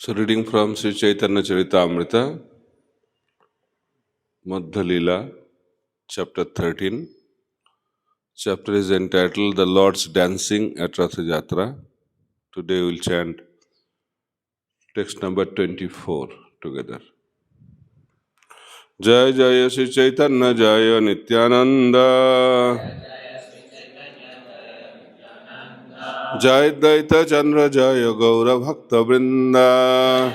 So, reading from Sri Chaitanya Charitamrita, Madhya Leela, chapter 13. Chapter is entitled The Lord's Dancing at Ratha Jatra. Today we will chant text number 24 together. Jai Jaya Sri Chaitanya Jaya Nityananda Jai Daita Chandra Jaya Gaura Bhakta Vrinda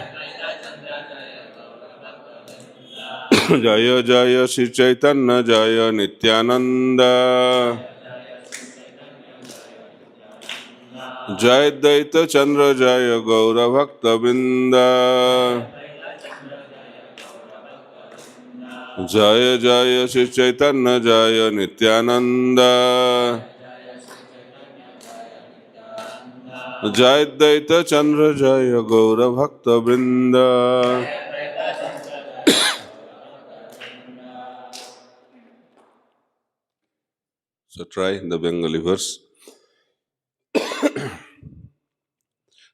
Jaya Jaya Sri Chaitanya Jaya Nityananda Jai Daita Chandra Jaya Gaura Bhakta Vrinda Jaya Jaya Sri Chaitanya Jaya Nityananda Jai Daita Chandra Jaya Gaura Bhakta Vrinda. So try the Bengali verse.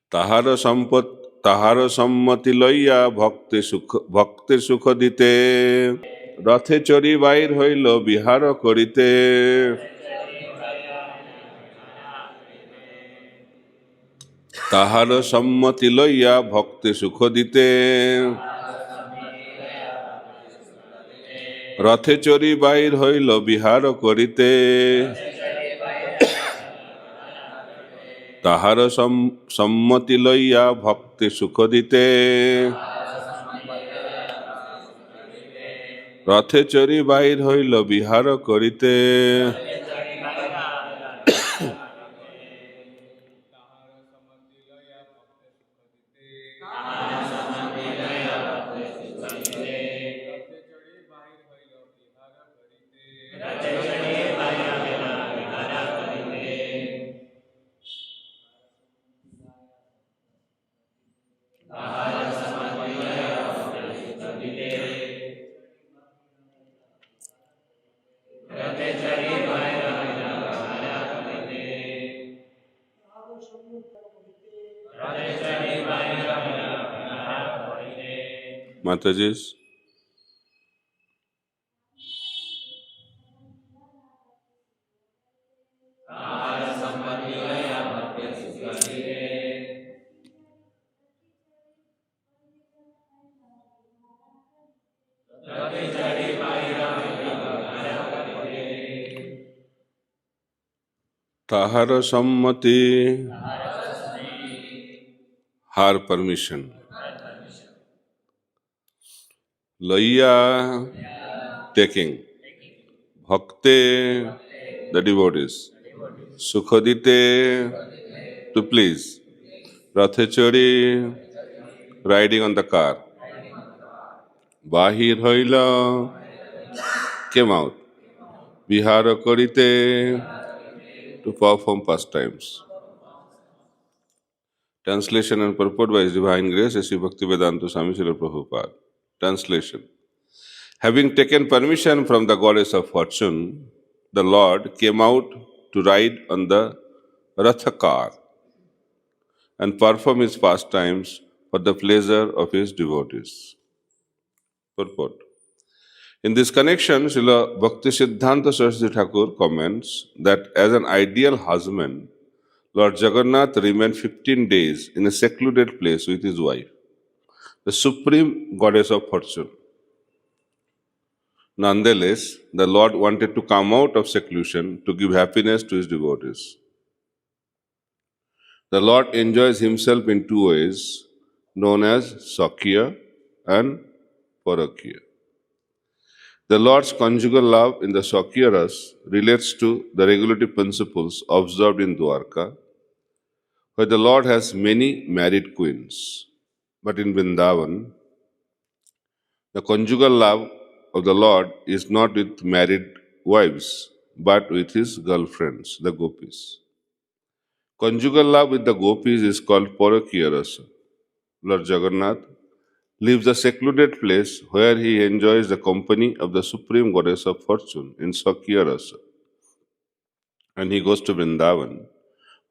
Tahara sampat tahara sammati লইয়া ভক্তের সুখ দিতে রথে চড়ি বাইর হইল বিহার করিতে তাহার সম্মতি লইয়া ভক্তে সুখ দিতে রথে চড়ি বাইর হইল বিহার করিতে তাহার সম্মতি লইয়া ভক্তে সুখ দিতে রথে চড়ি বাইর হইল বিহার করিতে Mataji's. Tahara sammati, her permission. Laya, taking. Bhakte, the devotees. Sukhadite, to please. Rathachari, riding on the car. Bahir hoila, came out. Vihara korite, to perform pastimes. Translation and purport by His Divine Grace, Sri Bhaktivedanta Swami Srila Prabhupada. Translation. Having taken permission from the goddess of fortune, the Lord came out to ride on the Ratha car and perform his pastimes for the pleasure of his devotees. Purport. In this connection, Srila Bhaktisiddhanta Saraswati Thakur comments that as an ideal husband, Lord Jagannath remained 15 days in a secluded place with his wife, the supreme goddess of fortune. Nonetheless, the Lord wanted to come out of seclusion to give happiness to his devotees. The Lord enjoys himself in two ways, known as Sakya and Parakya. The Lord's conjugal love in the Sakya Ras relates to the regulative principles observed in Dwarka, where the Lord has many married queens. But in Vrindavan, the conjugal love of the Lord is not with married wives, but with his girlfriends, the gopis. Conjugal love with the gopis is called Parakya Rasa. Lord Jagannath leaves a secluded place where he enjoys the company of the supreme goddess of fortune in Sakya Rasa. And he goes to Vrindavan,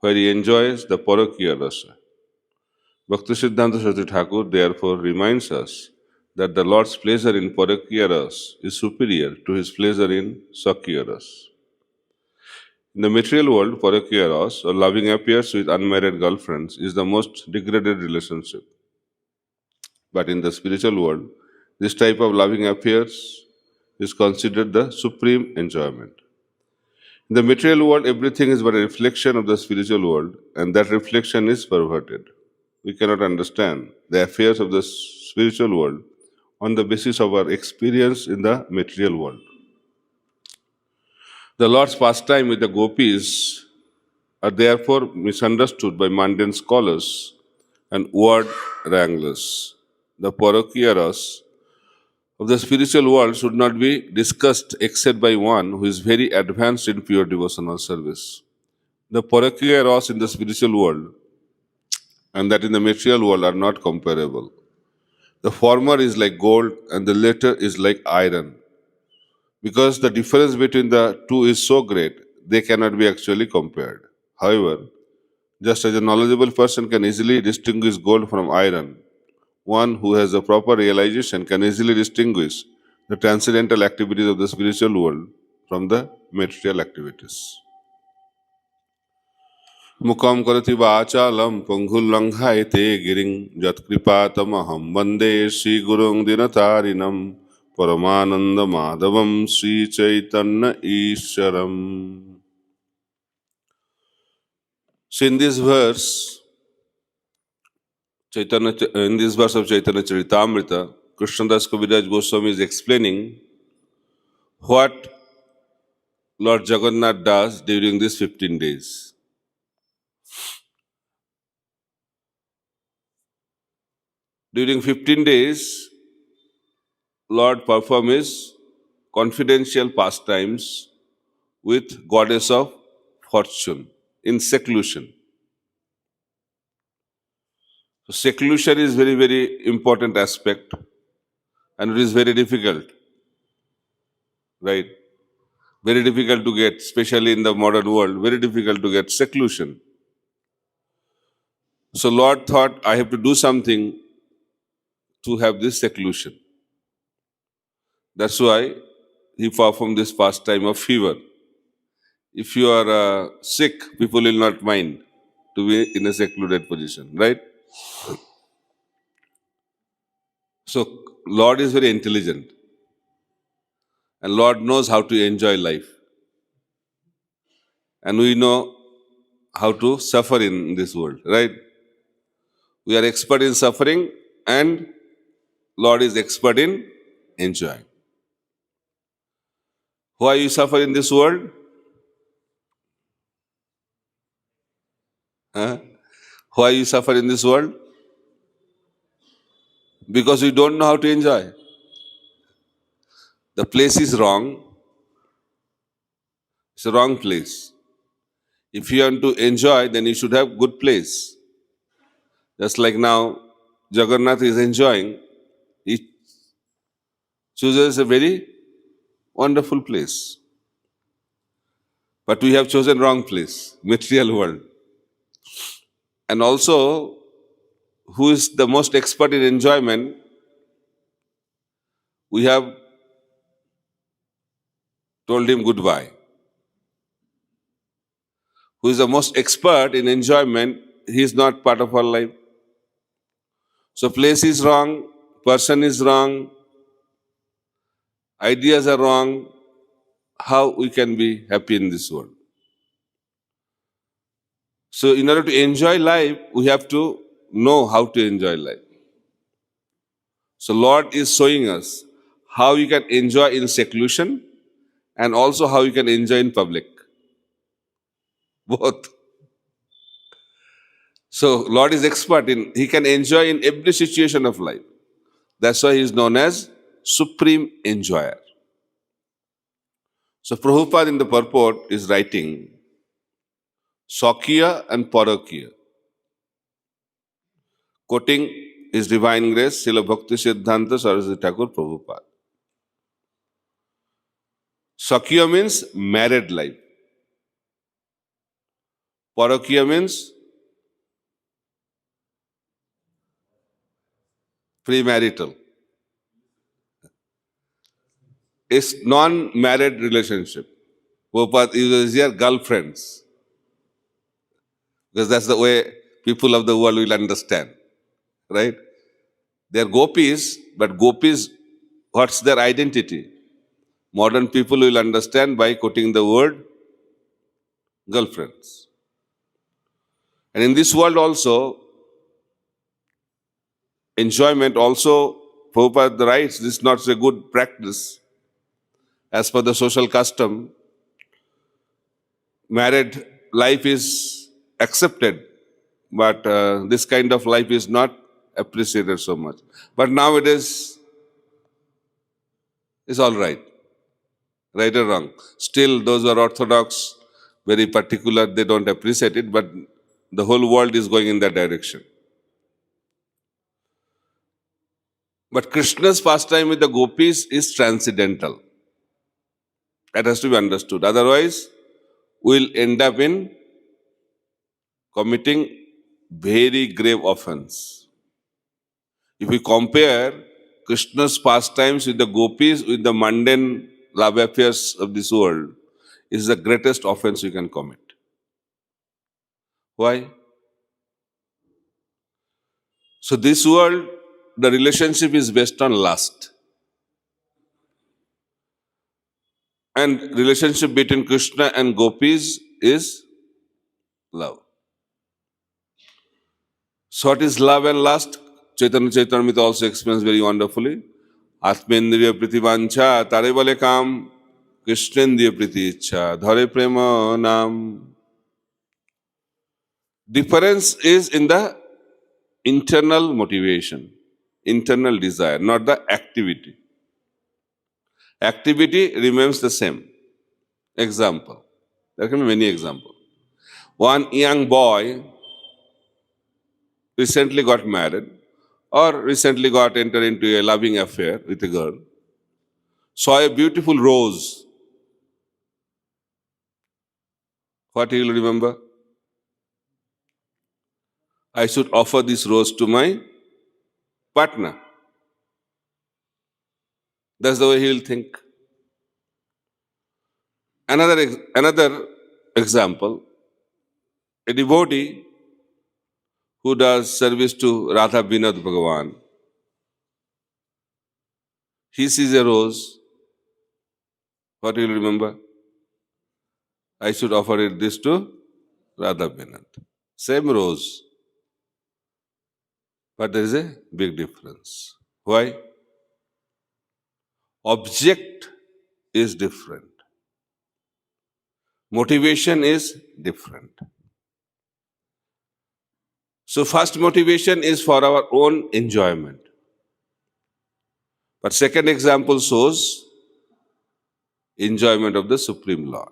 where he enjoys the Parakya Rasa. Bhaktisiddhanta Saraswati Thakur therefore reminds us that the Lord's pleasure in Parakya Ras is superior to his pleasure in Sakya Ras. In the material world, Parakya Ras, or loving affairs with unmarried girlfriends, is the most degraded relationship. But in the spiritual world, this type of loving affairs is considered the supreme enjoyment. In the material world, everything is but a reflection of the spiritual world, and that reflection is perverted. We cannot understand the affairs of the spiritual world on the basis of our experience in the material world. The Lord's pastime with the gopis are therefore misunderstood by mundane scholars and word wranglers. The Parakya of the spiritual world should not be discussed except by one who is very advanced in pure devotional service. The Parakya in the spiritual world and that in the material world are not comparable. The former is like gold and the latter is like iron. Because the difference between the two is so great, they cannot be actually compared. However, just as a knowledgeable person can easily distinguish gold from iron, one who has a proper realization can easily distinguish the transcendental activities of the spiritual world from the material activities. Mukam karati vachalam panghullanghaite giring jatkripatamaham vande Sri Gurung Dinatarinam Paramananda Madhavam Sri Chaitanya Isharam. So in this verse, in this verse of Chaitanya Charitamrita, Krishnadas Kaviraj Goswami is explaining what Lord Jagannath does during these 15 days. During 15 days, Lord performs his confidential pastimes with Goddess of Fortune in seclusion. So seclusion is very, very important aspect and it is very difficult, right? Very difficult to get, especially in the modern world, very difficult to get seclusion. So Lord thought, I have to do something to have this seclusion. That's why he performed this pastime of fever. If you are sick, people will not mind to be in a secluded position, right? So Lord is very intelligent and Lord knows how to enjoy life. And we know how to suffer in this world, right? We are expert in suffering and Lord is expert in enjoying. Why you suffer in this world? Huh? Why you suffer in this world? Because we don't know how to enjoy. The place is wrong. It's a wrong place. If you want to enjoy, then you should have good place. Just like now, Jagannath is enjoying. He chooses a very wonderful place. But we have chosen wrong place, material world. And also, who is the most expert in enjoyment, we have told him goodbye. Who is the most expert in enjoyment, he is not part of our life. So place is wrong, person is wrong, ideas are wrong. How we can be happy in this world? So in order to enjoy life, we have to know how to enjoy life. So Lord is showing us how you can enjoy in seclusion and also how you can enjoy in public. Both. So Lord is expert in, he can enjoy in every situation of life. That's why he is known as supreme enjoyer. So Prabhupada in the purport is writing Sakya and Parakya, quoting His Divine Grace, Srila Bhakti Siddhanta Saraswati Thakur Prabhupada. Sakya means married life. Parakya means Premarital. It's non-married relationship. Prabhupada uses here girlfriends. Because that's the way people of the world will understand. Right? They're gopis, but gopis, what's their identity? Modern people will understand by quoting the word girlfriends. And in this world also, enjoyment also, Prabhupada writes, this is not a good practice. As per the social custom, married life is accepted, but this kind of life is not appreciated so much. But nowadays, it's all right. Right or wrong. Still, those who are orthodox, very particular, they don't appreciate it, but the whole world is going in that direction. But Krishna's pastime with the gopis is transcendental. That has to be understood. Otherwise, we'll end up in committing very grave offense. If we compare Krishna's pastimes with the gopis, with the mundane love affairs of this world, is the greatest offense we can commit. Why? So this world, the relationship is based on lust. And relationship between Krishna and gopis is love. So what is love and lust? Chaitanya Charitamrita also explains very wonderfully. Atmendriya pritivancha tare bole kam, Krishnendriya priti ichha dhare prema nam. Difference is in the internal motivation, internal desire, not the activity. Activity remains the same. Example. There can be many examples. One young boy recently got married or recently got entered into a loving affair with a girl, saw a beautiful rose. What he will remember? I should offer this rose to my partner. That's the way he will think. Another example, a devotee who does service to Radha Vinod Bhagavan, he sees a rose. What he will remember? I should offer this to Radha Vinod. Same rose. But there is a big difference. Why? Object is different. Motivation is different. So first motivation is for our own enjoyment. But second example shows enjoyment of the Supreme Lord.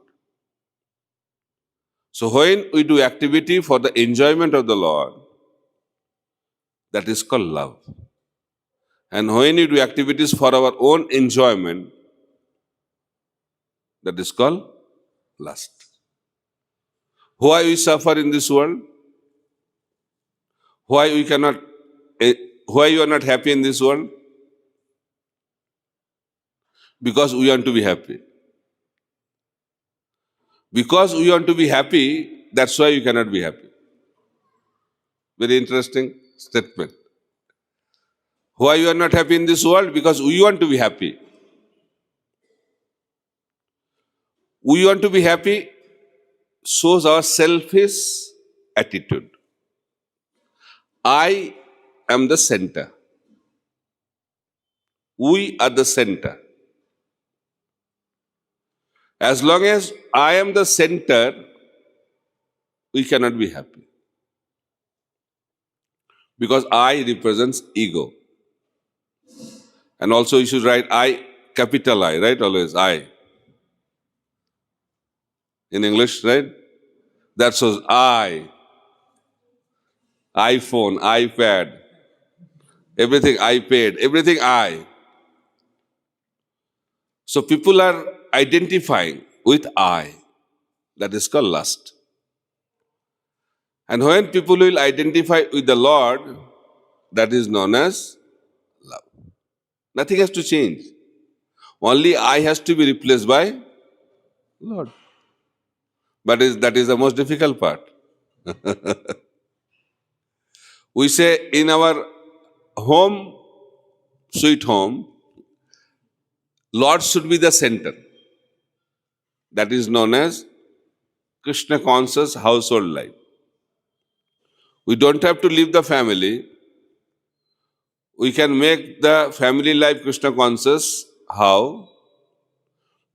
So when we do activity for the enjoyment of the Lord, that is called love. And when we do activities for our own enjoyment, that is called lust. Why we suffer in this world? Why you are not happy in this world? Because we want to be happy. Because we want to be happy, that's why you cannot be happy. Very interesting statement. Why you are not happy in this world? Because we want to be happy. We want to be happy shows our selfish attitude. I am the center. We are the center. As long as I am the center, we cannot be happy. Because I represents ego. And also you should write I, capital I, right? Always I. In English, right? That shows I. iPhone, iPad, everything I paid, everything I. So people are identifying with I. That is called lust. And when people will identify with the Lord, that is known as Nothing has to change. Only I has to be replaced by Lord. But that is the most difficult part. We say in our home, sweet home, Lord should be the center. That is known as Krishna conscious household life. We don't have to leave the family. We can make the family life Krishna conscious. How?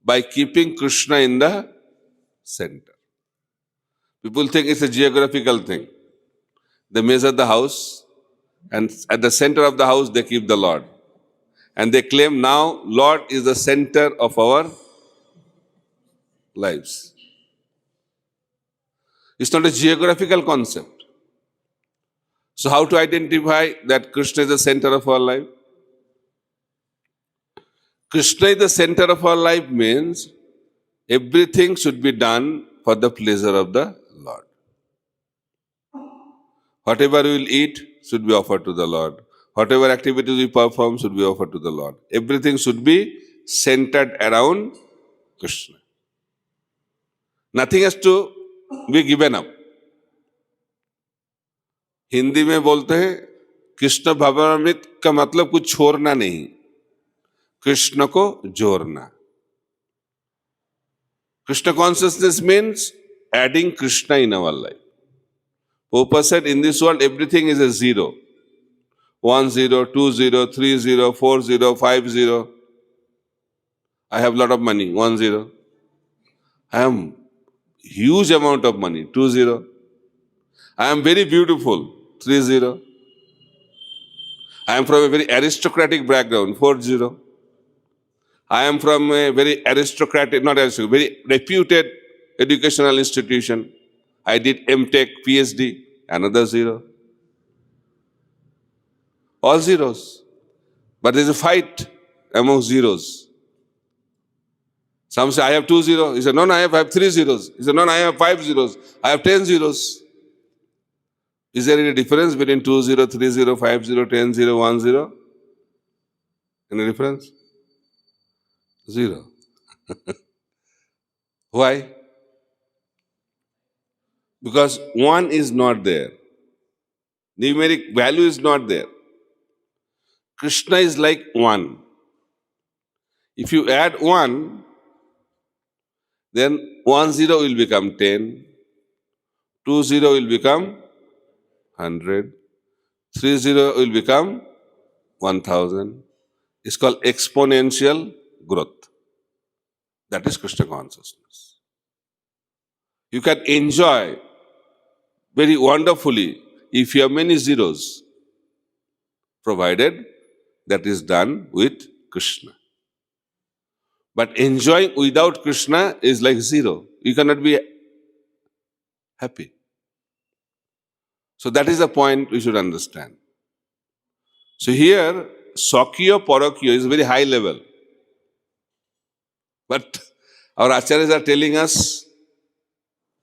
By keeping Krishna in the center. People think it's a geographical thing. They measure the house, and at the center of the house they keep the Lord. And they claim now Lord is the center of our lives. It's not a geographical concept. So how to identify that Krishna is the center of our life? Krishna is the center of our life means everything should be done for the pleasure of the Lord. Whatever we will eat should be offered to the Lord. Whatever activities we perform should be offered to the Lord. Everything should be centered around Krishna. Nothing has to be given up. Hindi में बोलते हैं कृष्ण भवनामृत का मतलब कुछ छोड़ना नहीं, कृष्ण को जोड़ना. Krishna consciousness means adding Krishna in our life. Prabhupada said in this world everything is a zero. 1 0, 2 0, 3 0, 4 0, 5 0. I have a lot of money, 1 0. I am huge amount of money, 2 0. I am very beautiful, 3 0. I am from a very aristocratic background, 4 0. I am from a very aristocratic, not aristocratic, very reputed educational institution. I did M.Tech, PhD, another 0. All zeros. But there is a fight among zeros. Some say, I have 2 zeros. He said, no, I have 3 zeros. He said, no, I have 5 zeros. I have 10 zeros. Is there any difference between 2 0, 3 0, 5 0, 10 0, 1 0? Any difference? 0. Why? Because 1 is not there. Numeric value is not there. Krishna is like 1. If you add 1, then 1 0 will become 10, 2 0 will become 100, 3 0 will become 1000. It's called exponential growth. That is Krishna consciousness. You can enjoy very wonderfully if you have many zeros, provided that is done with Krishna. But enjoying without Krishna is like 0. You cannot be happy. So that is the point we should understand. So here, Sakya Parakya is very high level. But our acharyas are telling us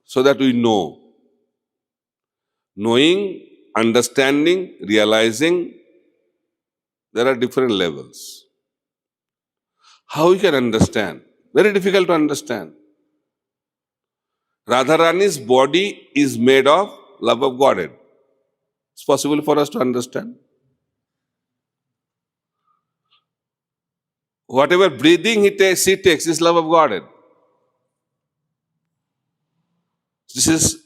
so that we know. Knowing, understanding, realizing, there are different levels. How we can understand? Very difficult to understand. Radharani's body is made of love of Godhead. It's possible for us to understand. Whatever breathing she takes is love of Godhead. This is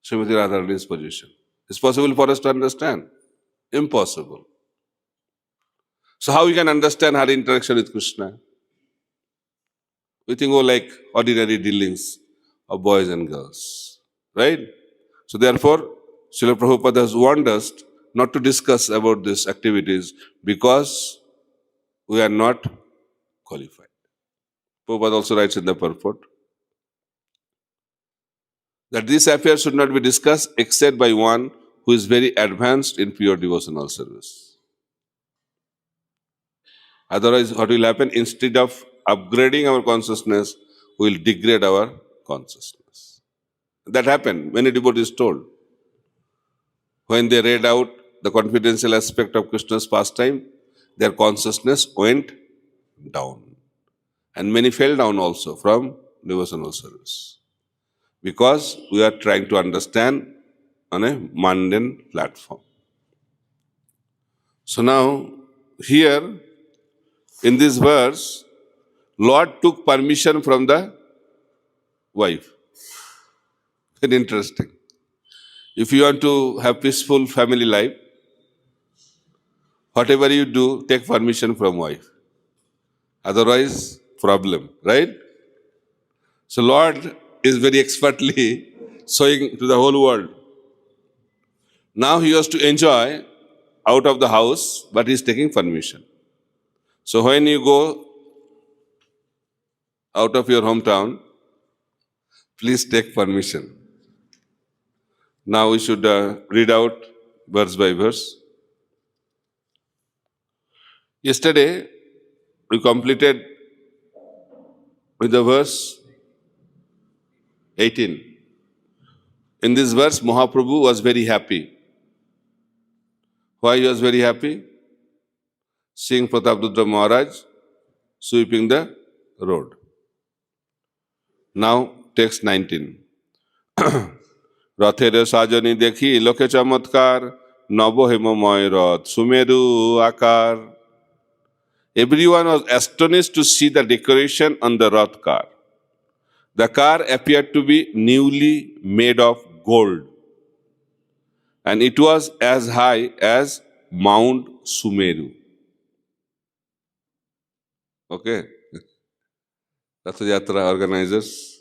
Srimati Radharani's position. It's possible for us to understand? Impossible. So how we can understand her interaction with Krishna? We think, like ordinary dealings of boys and girls. Right? So therefore, Srila Prabhupada has warned us not to discuss about these activities because we are not qualified. Prabhupada also writes in the purport that these affairs should not be discussed except by one who is very advanced in pure devotional service. Otherwise, what will happen? Instead of upgrading our consciousness, we will degrade our consciousness. That happened. Many devotees told. When they read out the confidential aspect of Krishna's pastime, their consciousness went down. And many fell down also from devotional service. Because we are trying to understand on a mundane platform. So now, here, in this verse, Lord took permission from the wife. Very interesting. If you want to have peaceful family life, whatever you do, take permission from wife. Otherwise, problem, right? So Lord is very expertly showing to the whole world. Now he has to enjoy out of the house, but he is taking permission. So when you go out of your hometown, please take permission. Now we should read out verse by verse. Yesterday, we completed with the verse 18. In this verse, Mahaprabhu was very happy. Why he was very happy? Seeing Prataprudra Maharaj sweeping the road. Now, text 19. Rathere sajani dekhi loke chamatkar nabo hemomoy rath sumeru akar. Everyone was astonished to see the decoration on the Rath car. The car appeared to be newly made of gold, and it was as high as Mount Sumeru. Okay? Rath Yatra organizers.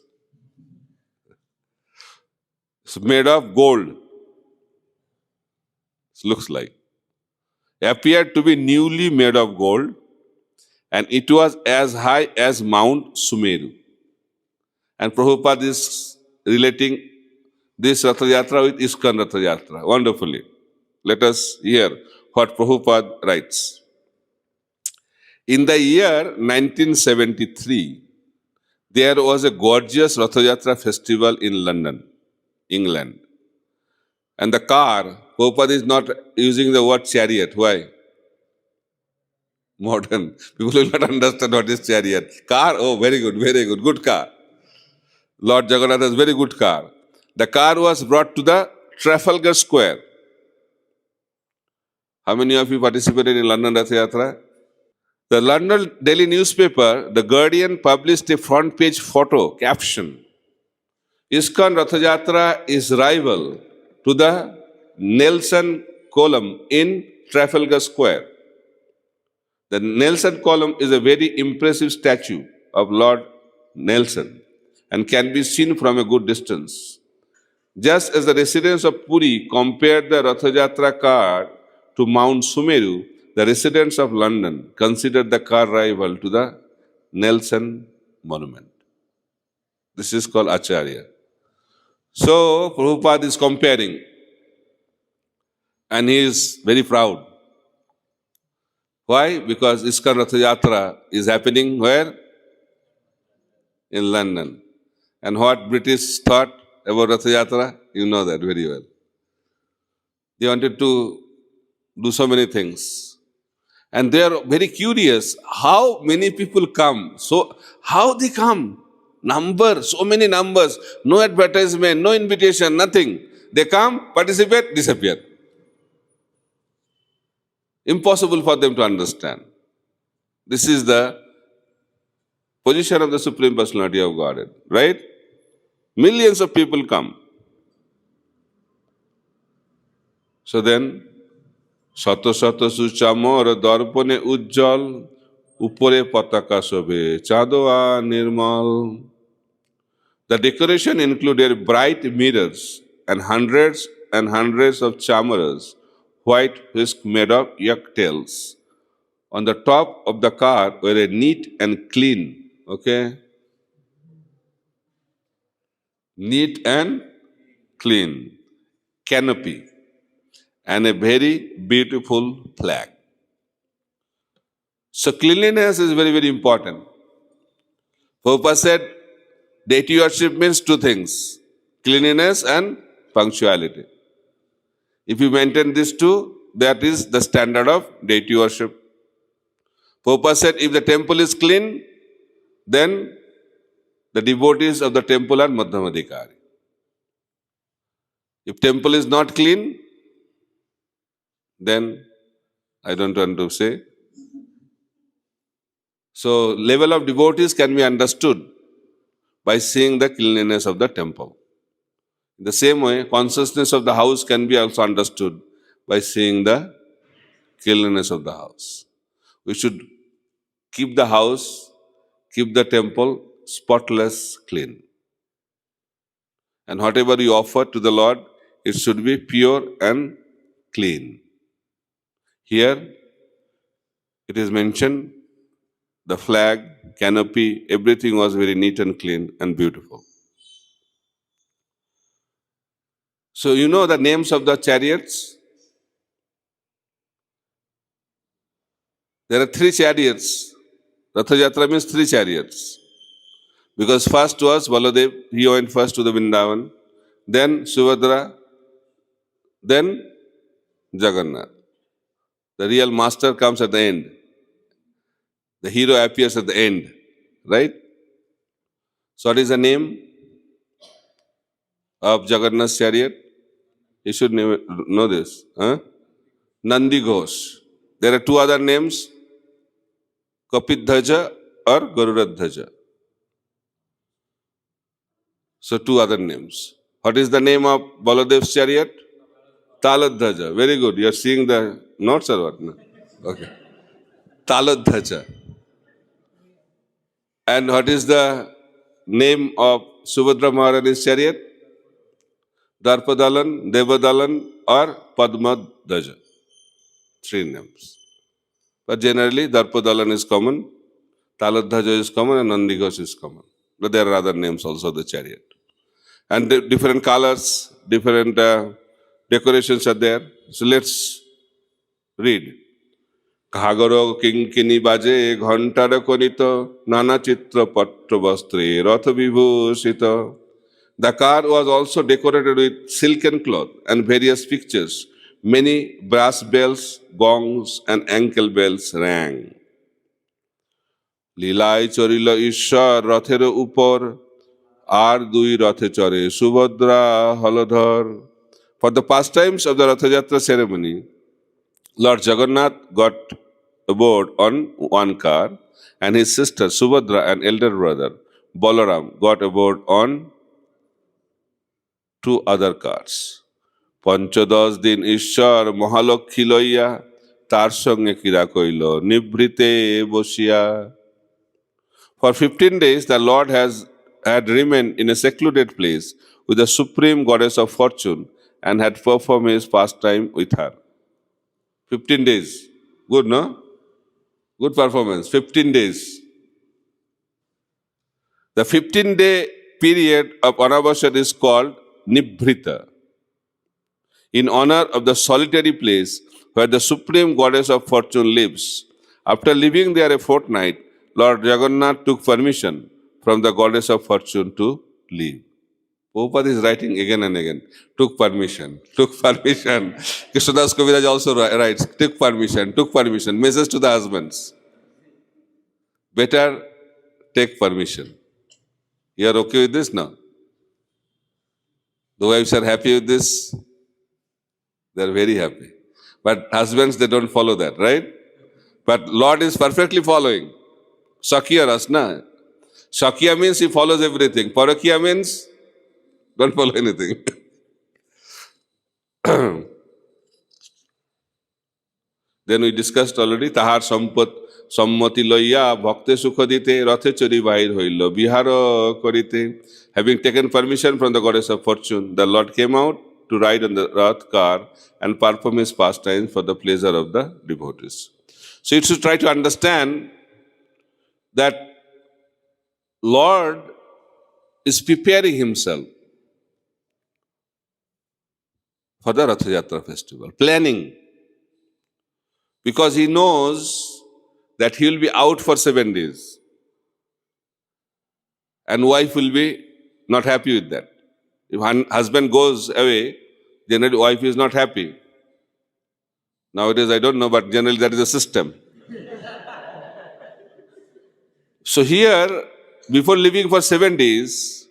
It's made of gold. It looks like. Appeared to be newly made of gold, and it was as high as Mount Sumeru. And Prabhupada is relating this Rath Yatra with ISKCON Rath Yatra wonderfully. Let us hear what Prabhupada writes. In the year 1973, there was a gorgeous Rath Yatra festival in London, England. And the car, Prabhupada is not using the word chariot. Why? Modern. People will not understand what is chariot. Car, oh, very good, good car. Lord Jagannath has very good car. The car was brought to the Trafalgar Square. How many of you participated in London Rath Yatra? The London daily newspaper, The Guardian, published a front page photo caption. ISKCON Rath Yatra is rival to the Nelson column in Trafalgar Square. The Nelson column is a very impressive statue of Lord Nelson and can be seen from a good distance. Just as the residents of Puri compared the Rath Yatra car to Mount Sumeru, the residents of London considered the car rival to the Nelson monument. This is called Acharya. So, Prabhupada is comparing, and he is very proud. Why? Because ISKCON Rath Yatra is happening where? In London. And what British thought about Rath Yatra? You know that very well. They wanted to do so many things. And they are very curious how many people come. So, how they come? Numbers, so many numbers. No advertisement, no invitation, nothing. They come, participate, disappear. Impossible for them to understand. This is the position of the Supreme Personality of Godhead, right? Millions of people come. So then, Sato Sato Suchamor Darpone Ujjal Upore Pataka Sobe Chadoa Nirmal. The decoration included bright mirrors and hundreds of chamaras, white whisk made of yak tails. On the top of the car were a neat and clean, neat and clean canopy and a very beautiful flag. So cleanliness is very, very important. Prabhupada said, deity worship means two things, cleanliness and punctuality. If you maintain these two, that is the standard of deity worship. Prabhupada said, if the temple is clean, then the devotees of the temple are Madhyamadikari. If temple is not clean, then I don't want to say. So level of devotees can be understood by seeing the cleanliness of the temple. In the same way, consciousness of the house can be also understood by seeing the cleanliness of the house. We should keep the house, keep the temple spotless, clean. And whatever you offer to the Lord, it should be pure and clean. Here, it is mentioned, the flag, canopy, everything was very neat and clean and beautiful. So you know the names of the chariots? There are 3 chariots. Ratha Yatra means 3 chariots. Because first was Baladev, he went first to the Vrindavan, then Subhadra, then Jagannath. The real master comes at the end. The hero appears at the end, right? So what is the name of Jagannath's chariot? You should know this. Huh? Nandi Ghosh. There are 2 other names, Kapidhaja or Garuradhaja. So 2 other names. What is the name of Baladev's chariot? Taladhaja. Very good. You are seeing the notes or what? No? Okay. Taladhaja. And what is the name of Subhadra Maharani's chariot? Darpadalan, Devadalan or Padmadhaja. 3 names. But generally Darpadalan is common, Taladhaja is common and Nandighosh is common. But there are other names also of the chariot. And different colors, different decorations are there. So let's read. Khagaro kinkini baje ghantara konito nana chitra patra vastre ratha vibhushita. The car was also decorated with silken cloth and various pictures. Many brass bells, gongs and ankle bells rang. Lilai chorilo Ishwar rathero upor আর 2 রথে চড়ে Subhadra Haldhar. For the pastimes of the Ratha Yatra ceremony, Lord Jagannath got aboard on 1 car and his sister Subhadra and elder brother Balaram got aboard on 2 other cars. পঞ্চদশ দিন ঈশ্বর মহালক্ষ্মী লইয়া তার সঙ্গে ক্রীড়া কইল নিভৃতে বসিয়া. For 15 days the Lord had remained in a secluded place with the supreme goddess of fortune and had performed his pastime with her. 15 days. Good, no? Good performance. 15 days. The 15-day period of Anavasya is called Nibhrita, in honor of the solitary place where the supreme goddess of fortune lives. After living there a fortnight, Lord Jagannath took permission from the goddess of fortune to leave. Prabhupada is writing again and again. Took permission. Krishnadas Kaviraj also writes, took permission. Message to the husbands. Better take permission. You are okay with this now? The wives are happy with this? They are very happy. But husbands, they don't follow that, right? But Lord is perfectly following. Sakya Rasna. Shakya means he follows everything. Parakya means don't follow anything. Then we discussed already. Tahar sammati loiya bhakte sukha dite rathe chori bahir hoilo bihara korite. Having taken permission from the goddess of fortune, the Lord came out to ride on the Rath car and perform his pastimes for the pleasure of the devotees. So you should try to understand that Lord is preparing himself for the Ratha Yatra festival, planning, because he knows that he will be out for 7 days and wife will be not happy with that. If husband goes away, generally wife is not happy. Nowadays I don't know, but generally that is a system. So here, before leaving for 7 days,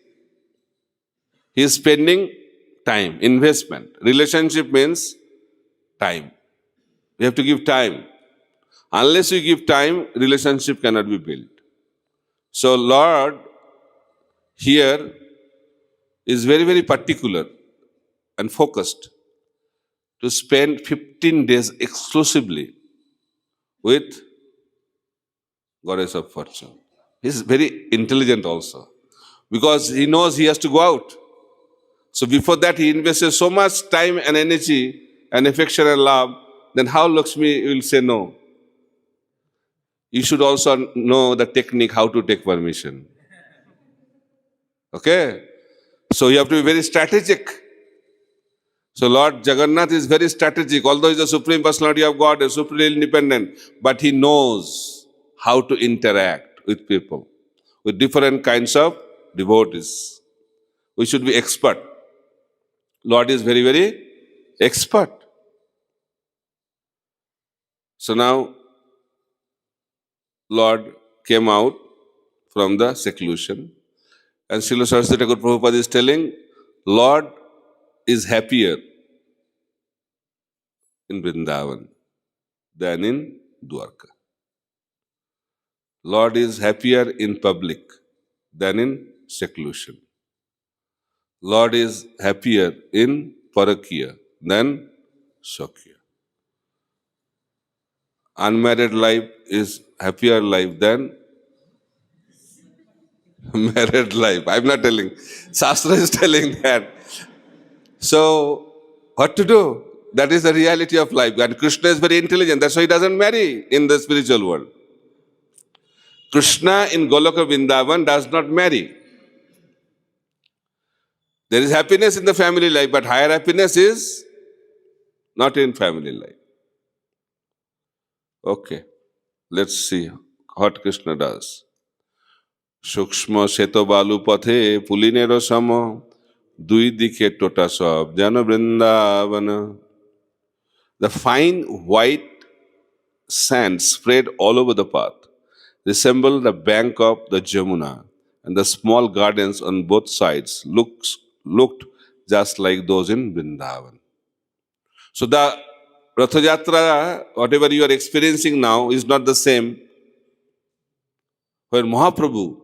he is spending time, investment. Relationship means time. We have to give time. Unless you give time, relationship cannot be built. So Lord here is very, very particular and focused to spend 15 days exclusively with Goddess of Fortune. He's very intelligent also because he knows he has to go out. So before that, he invested so much time and energy and affection and love. Then how Lakshmi will say no? You should also know the technique how to take permission. Okay? So you have to be very strategic. So Lord Jagannath is very strategic. Although he's the Supreme Personality of God, is supremely independent, but he knows how to interact with people, with different kinds of devotees. We should be expert. Lord is very, very expert. So now Lord came out from the seclusion, and Srila Saraswati Thakur Prabhupada is telling, Lord is happier in Vrindavan than in Dwarka. Lord is happier in public than in seclusion. Lord is happier in Parakya than Sakya. Unmarried life is happier life than married life. I'm not telling. Shastra is telling that. So, what to do? That is the reality of life. And Krishna is very intelligent. That's why he doesn't marry in the spiritual world. Krishna in Goloka Vrindavan does not marry. There is happiness in the family life, but higher happiness is not in family life. Okay, let's see what Krishna does. Sukshma Seto Balu Pathe Pulinero Samo Dui Dike Tota Sab Jana Vrindavana. The fine white sand spread all over the path resembled the bank of the Jamuna, and the small gardens on both sides looked just like those in Vrindavan. So the Ratha Yatra, whatever you are experiencing now, is not the same when Mahaprabhu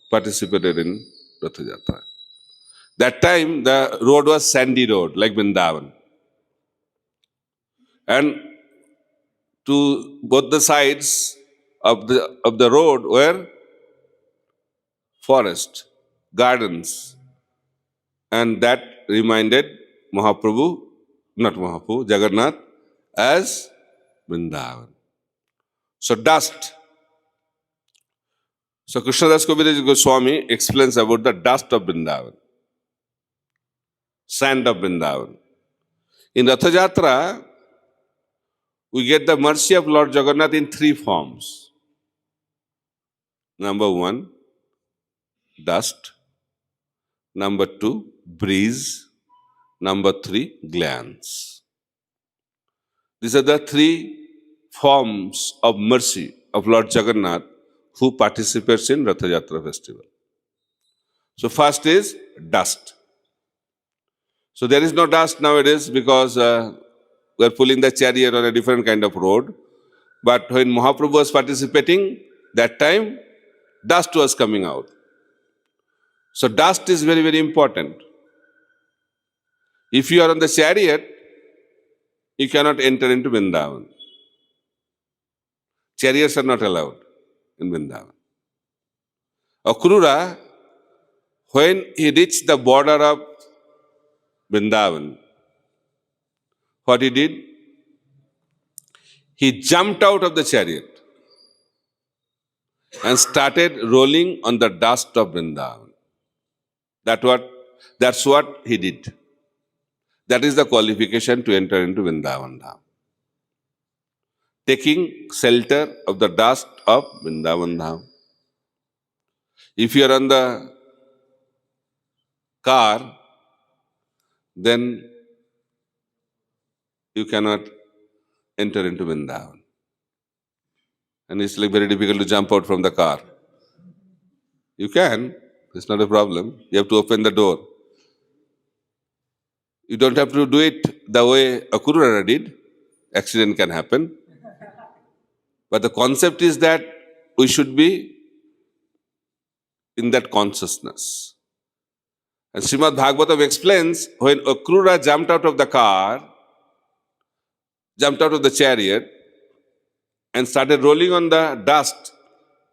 participated in Ratha Yatra. That time the road was sandy road like Vrindavan. And to both the sides of the road were forest, gardens. And that reminded Jagannath as Vrindavan. So dust. So Krishnadas Kaviraj Goswami explains about the dust of Vrindavan, sand of Vrindavan. In Ratha Yatra, we get the mercy of Lord Jagannath in 3 forms. Number 1, dust. Number 2, breeze. Number 3, glance. These are the 3 forms of mercy of Lord Jagannath who participates in Ratha Yatra festival. So first is dust. So there is no dust nowadays because we are pulling the chariot on a different kind of road. But when Mahaprabhu was participating, that time dust was coming out. So dust is very, very important. If you are on the chariot, you cannot enter into Vrindavan. Chariots are not allowed in Vrindavan. Akrura, when he reached the border of Vrindavan, what he did? He jumped out of the chariot and started rolling on the dust of Vrindavan. That's what he did. That is the qualification to enter into Vrindavan Dham. Taking shelter of the dust of Vrindavan Dham. If you are on the car, then you cannot enter into Vrindavan. And it's like very difficult to jump out from the car. You can. It's not a problem. You have to open the door. You don't have to do it the way Akrura did. Accident can happen. But the concept is that we should be in that consciousness. And Srimad Bhagavatam explains when Akrura jumped out of the car, jumped out of the chariot, and started rolling on the dust,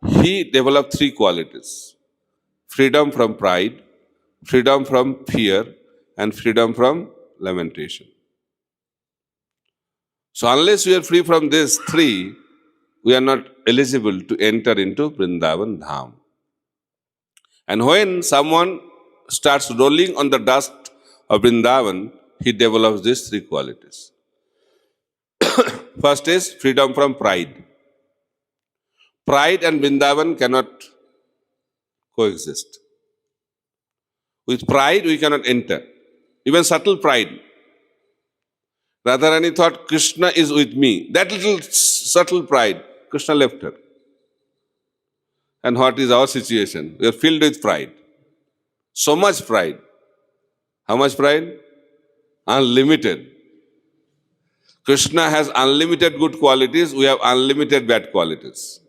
he developed three qualities: freedom from pride, freedom from fear, and freedom from lamentation. So, unless we are free from these three, we are not eligible to enter into Vrindavan Dham. And when someone starts rolling on the dust of Vrindavan, he develops these three qualities. First is freedom from pride. Pride and Vrindavan cannot coexist. With pride, we cannot enter. Even subtle pride. Radharani thought Krishna is with me. That little subtle pride, Krishna left her. And what is our situation? We are filled with pride. So much pride. How much pride? Unlimited. Krishna has unlimited good qualities, we have unlimited bad qualities.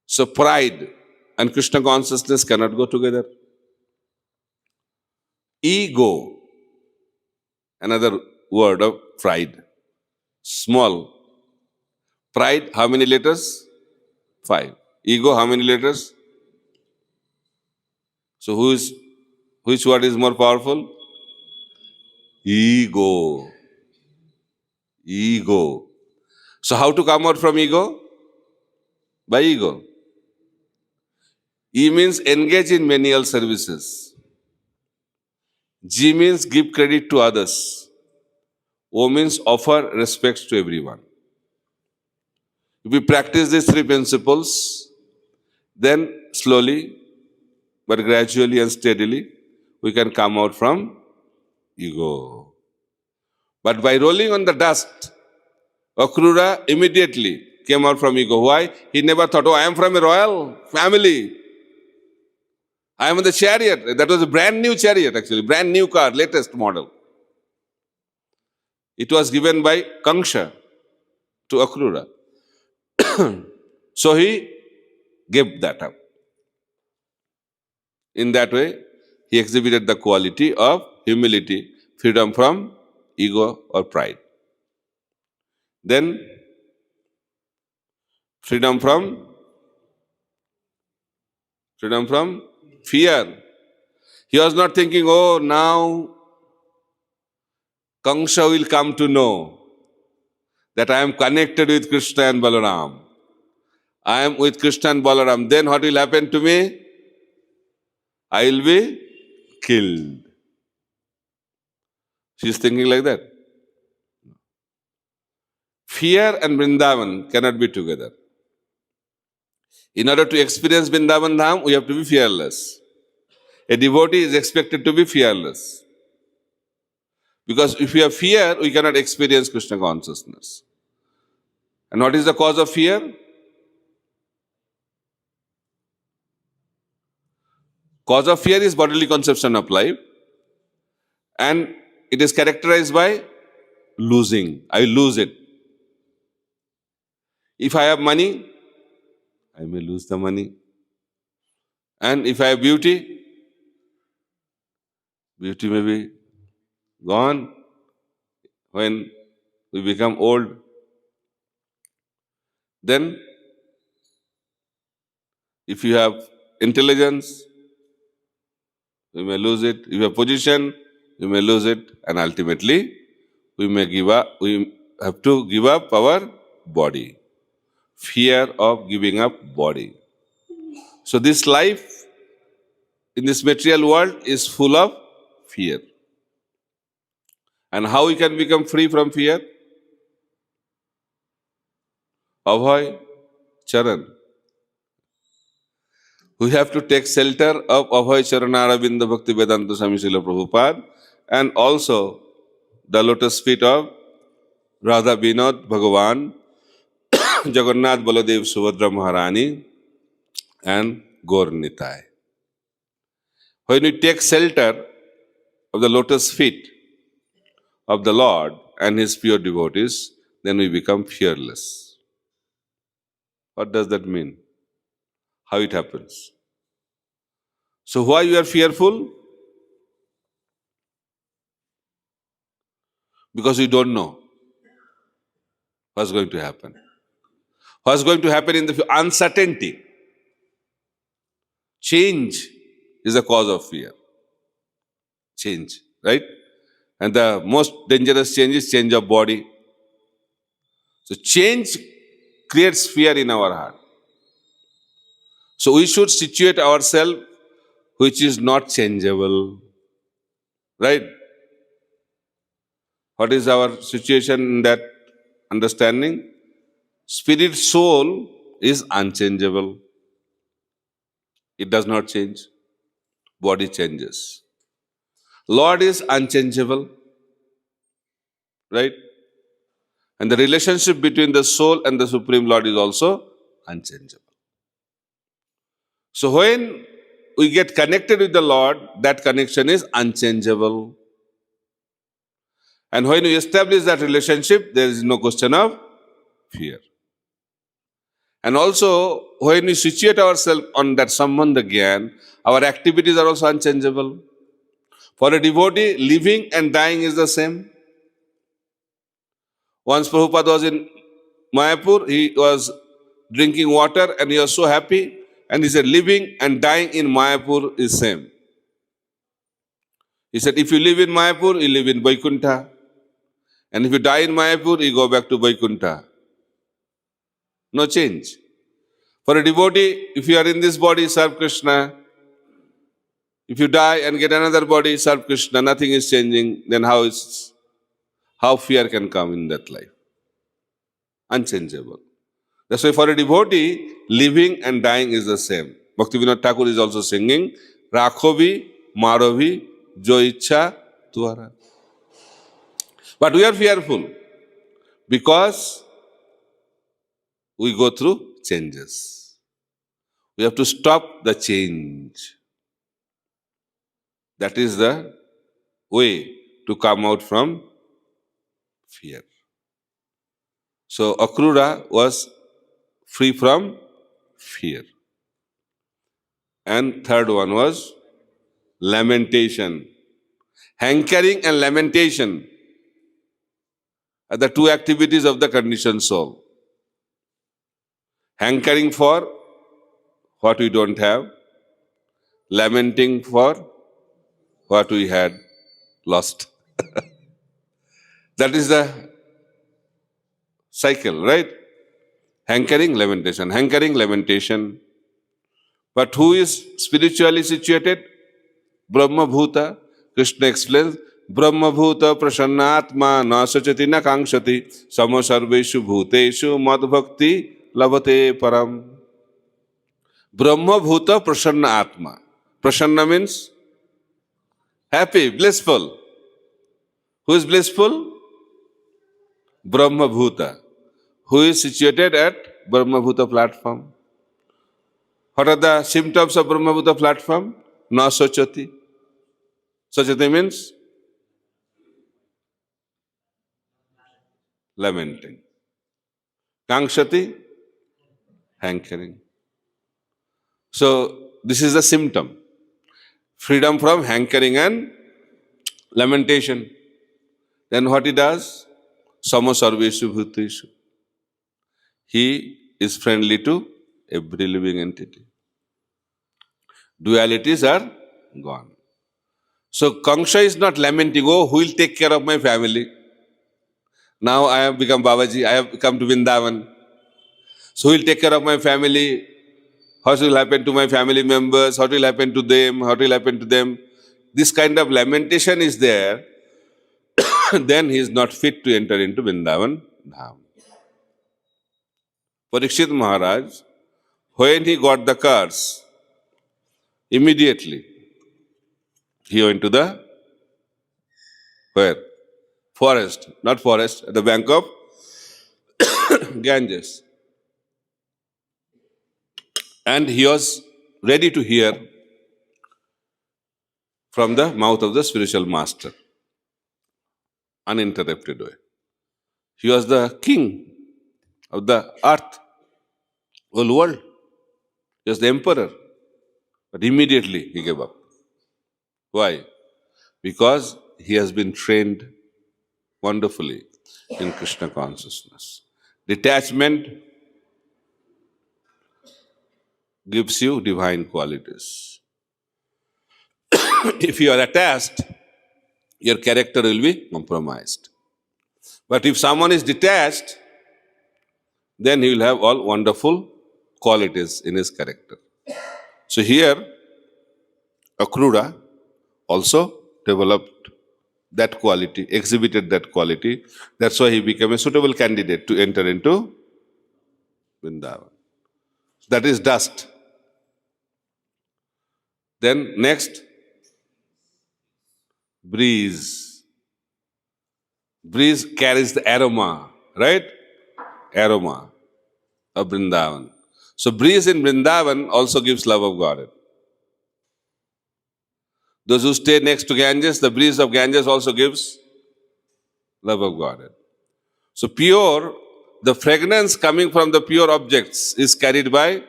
So pride and Krishna consciousness cannot go together. Ego, another word of pride. Small. Pride, how many letters? 5. Ego, how many letters? So which word is more powerful? Ego. Ego. So how to come out from ego? By ego. E means engage in menial services. G means give credit to others. O means offer respects to everyone. If we practice these three principles, then slowly but gradually and steadily we can come out from ego. But by rolling on the dust, Akrura immediately came out from ego. Why? He never thought, oh, I am from a royal family. I am in the chariot. That was a brand new chariot actually, brand new car, latest model. It was given by Kanksha to Akrura. So he gave that up. In that way, he exhibited the quality of humility, freedom from ego or pride. Then, freedom from fear. He was not thinking, oh, now Kanksha will come to know that I am connected with Krishna and Balaram. I am with Krishna and Balaram. Then what will happen to me? I will be killed. She is thinking like that. Fear and Vrindavan cannot be together. In order to experience Vrindavan Dham, we have to be fearless. A devotee is expected to be fearless. Because if we have fear, we cannot experience Krishna consciousness. And what is the cause of fear? Cause of fear is bodily conception of life. And it is characterized by losing. I will lose it. If I have money, I may lose the money. And if I have beauty, beauty may be gone when we become old. Then, if you have intelligence, we may lose it. If you have position, we may lose it. And ultimately, we have to give up our body. Fear of giving up body. So this life in this material world is full of fear. And how we can become free from fear? Abhay Charan. We have to take shelter of Abhay Charanaravinda Bhakti Vedanta Swami Srila Prabhupada and also the lotus feet of Radha Vinod Bhagavan, Jagannath Baladev Subhadra Maharani, and Gaur Nitai. When we take shelter of the lotus feet of the Lord and His pure devotees, then we become fearless. What does that mean? How it happens? So why you are fearful? Because you don't know what's going to happen. What's going to happen in the future? Uncertainty. Change is the cause of fear. Change, right? And the most dangerous change is change of body. So change creates fear in our heart. So we should situate ourselves which is not changeable. Right? What is our situation in that understanding? Spirit soul is unchangeable. It does not change. Body changes. Lord is unchangeable. Right? And the relationship between the soul and the Supreme Lord is also unchangeable. So when we get connected with the Lord, that connection is unchangeable. And when we establish that relationship, there is no question of fear. And also, when we situate ourselves on that Sambandha Gyan, our activities are also unchangeable. For a devotee, living and dying is the same. Once Prabhupada was in Mayapur, he was drinking water and he was so happy. And he said, living and dying in Mayapur is same. He said, if you live in Mayapur, you live in Vaikuntha. And if you die in Mayapur, you go back to Vaikuntha. No change. For a devotee, if you are in this body, serve Krishna. If you die and get another body, serve Krishna, nothing is changing, then how fear can come in that life? Unchangeable. That's why for a devotee, living and dying is the same. Bhaktivinoda Thakur is also singing, Rakhovi, Marovi, Jo Ichha, Tuara. But we are fearful because we go through changes. We have to stop the change. That is the way to come out from fear. So Akrura was free from fear. And third one was lamentation. Hankering and lamentation are the two activities of the conditioned soul. Hankering for what we don't have, lamenting for what we had lost. That is the cycle, right? Hankering, lamentation, hankering, lamentation. But who is spiritually situated? Brahma Bhuta. Krishna explains, Brahma Bhuta prasannatma na sachati na kangshati samo sarveshu bhuteshu mad bhakti labate param. Brahma Bhuta prasanna atma. Prasanna means happy, blissful. Who is blissful? Brahma Bhuta. Who is situated at Brahma Bhuta platform? What are the symptoms of Brahma Bhuta platform? Na sachati. Sachati means lamenting. Kangshati, hankering. So this is the symptom. Freedom from hankering and lamentation. Then what he does? Sama sarveshu bhuteshu. He is friendly to every living entity. Dualities are gone. So Kangsha is not lamenting, oh, who will take care of my family? Now I have become Babaji, I have come to Vrindavan. So who will take care of my family? What will happen to my family members? What will happen to them? What will happen to them? This kind of lamentation is there. Then he is not fit to enter into Vrindavan Dham. Parikshit Maharaj, when he got the curse, immediately he went to the where? Forest, not forest, at the bank of Ganges. And he was ready to hear from the mouth of the spiritual master, uninterrupted way. He was the king of the earth, whole world. He was the emperor. But immediately he gave up. Why? Because he has been trained wonderfully in Krishna consciousness. Detachment gives you divine qualities. If you are attached, your character will be compromised. But if someone is detached, then he will have all wonderful qualities in his character. So here, Akrura also developed that quality, exhibited that quality. That's why he became a suitable candidate to enter into Vrindavan. That is dust. Then next, breeze. Breeze carries the aroma, right? Aroma of Vrindavan. So breeze in Vrindavan also gives love of God. Those who stay next to Ganges, the breeze of Ganges also gives love of God. So pure, the fragrance coming from the pure objects is carried by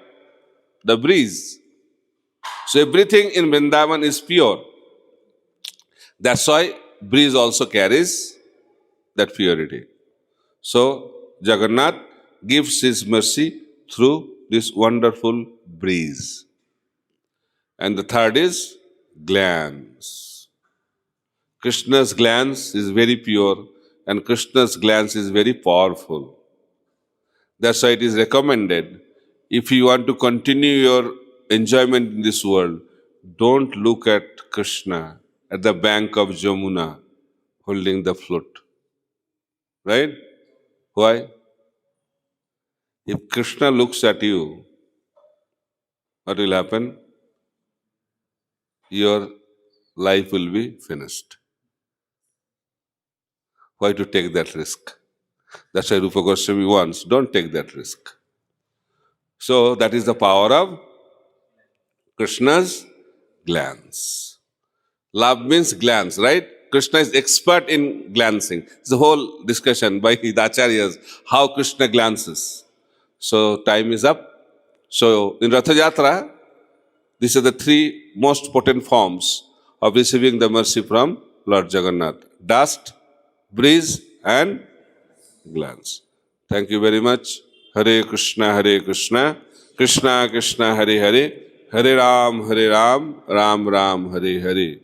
the breeze. So everything in Vrindavan is pure. That's why breeze also carries that purity. So Jagannath gives his mercy through this wonderful breeze. And the third is glance. Krishna's glance is very pure and Krishna's glance is very powerful. That's why it is recommended, if you want to continue your enjoyment in this world, don't look at Krishna at the bank of Jamuna holding the flute. Right? Why? If Krishna looks at you, what will happen? Your life will be finished. Why to take that risk? That's why Rupa Goswami wants, don't take that risk. So that is the power of Krishna's glance. Love means glance, right? Krishna is expert in glancing. It's a whole discussion by the Acharyas, how Krishna glances. So time is up. So in Ratha Yatra, these are the three most potent forms of receiving the mercy from Lord Jagannath. Dust, breeze and glance. Thank you very much. Hare Krishna, Krishna Krishna, Hare Hare, Hare Ram, Ram Ram, Hare Hare.